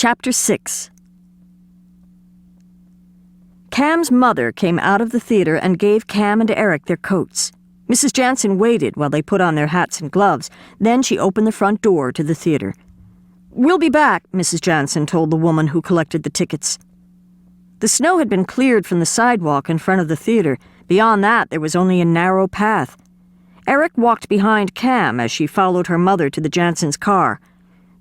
Chapter 6. Cam's mother came out of the theater and gave Cam and Eric their coats. Mrs. Jansen waited while they put on their hats and gloves. Then she opened the front door to the theater. "We'll be back," Mrs. Jansen told the woman who collected the tickets. The snow had been cleared from the sidewalk in front of the theater. Beyond that, there was only a narrow path. Eric walked behind Cam as she followed her mother to the Jansens' car.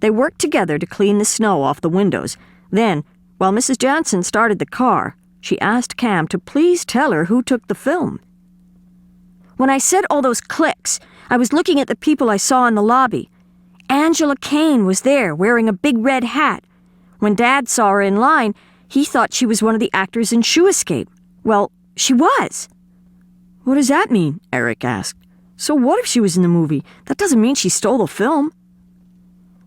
They worked together to clean the snow off the windows. Then, while Mrs. Jansen started the car, she asked Cam to please tell her who took the film. "When I said all those clicks, I was looking at the people I saw in the lobby. Angela Kane was there, wearing a big red hat. When Dad saw her in line, he thought she was one of the actors in Shoe Escape. Well, she was." "What does that mean?" Eric asked. "So what if she was in the movie? That doesn't mean she stole the film."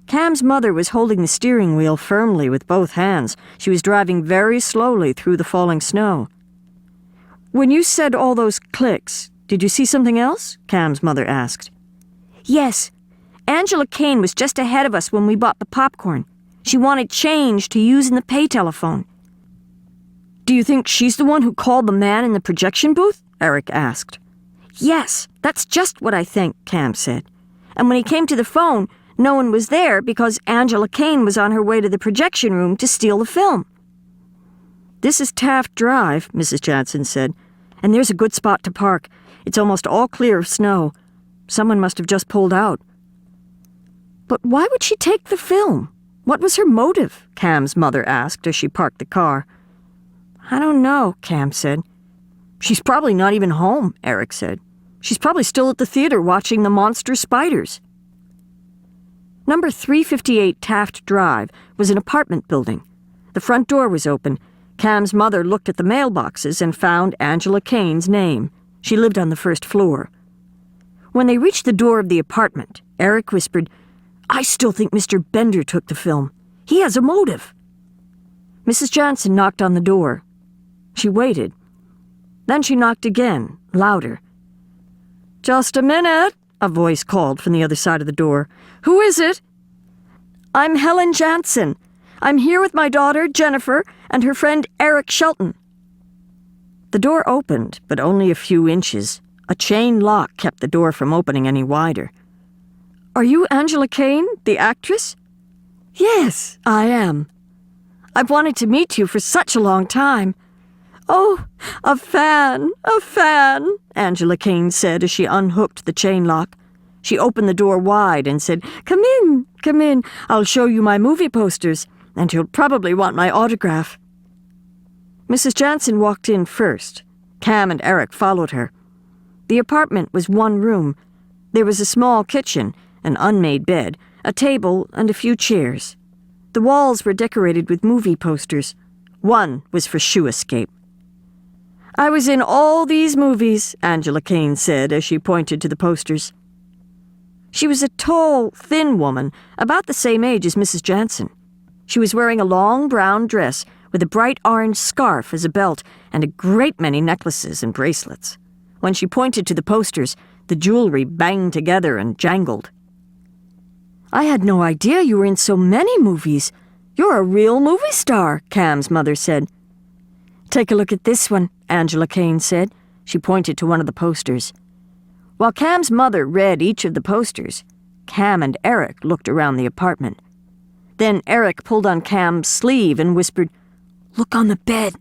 Cam's mother was holding the steering wheel firmly with both hands. She was driving very slowly through the falling snow. "When you said all those clicks, did you see something else?" Cam's mother asked. "Yes. Angela Kane was just ahead of us when we bought the popcorn. She wanted change to use in the pay telephone." "Do you think she's the one who called the man in the projection booth?" Eric asked. "Yes, that's just what I think," Cam said. "And when he came to the phone, no one was there because Angela Kane was on her way to the projection room to steal the film." "This is Taft Drive," Mrs. Jansen said, "and there's a good spot to park. It's almost all clear of snow. Someone must have just pulled out." "But why would she take the film? What was her motive?" Cam's mother asked as she parked the car. "I don't know," Cam said. "She's probably not even home," Eric said. "She's probably still at the theater watching the monster spiders." Number 358 Taft Drive was an apartment building. The front door was open. Cam's mother looked at the mailboxes and found Angela Kane's name. She lived on the first floor. When they reached the door of the apartment, Eric whispered, "I still think Mr. Bender took the film. He has a motive." Mrs. Jansen knocked on the door. She waited. Then she knocked again, louder. "Just a minute," a voice called from the other side of the door. "Who is it?" "I'm Helen Jansen. I'm here with my daughter, Jennifer, and her friend Eric Shelton." The door opened, but only a few inches. A chain lock kept the door from opening any wider. "Are you Angela Kane, the actress?" "Yes, I am. I've wanted to meet you for such a long time." "Oh, a fan, Angela Kane said as she unhooked the chain lock. She opened the door wide and said, come in. I'll show you my movie posters, and you'll probably want my autograph." Mrs. Jansen walked in first. Cam and Eric followed her. The apartment was one room. There was a small kitchen, an unmade bed, a table, and a few chairs. The walls were decorated with movie posters. One was for Shoe Escape. "I was in all these movies," Angela Kane said as she pointed to the posters. She was a tall, thin woman, about the same age as Mrs. Jansen. She was wearing a long brown dress with a bright orange scarf as a belt and a great many necklaces and bracelets. When she pointed to the posters, the jewelry banged together and jangled. "I had no idea you were in so many movies. You're a real movie star," Cam's mother said. "Take a look at this one," Angela Kane said. She pointed to one of the posters. While Cam's mother read each of the posters, Cam and Eric looked around the apartment. Then Eric pulled on Cam's sleeve and whispered, "Look on the bed."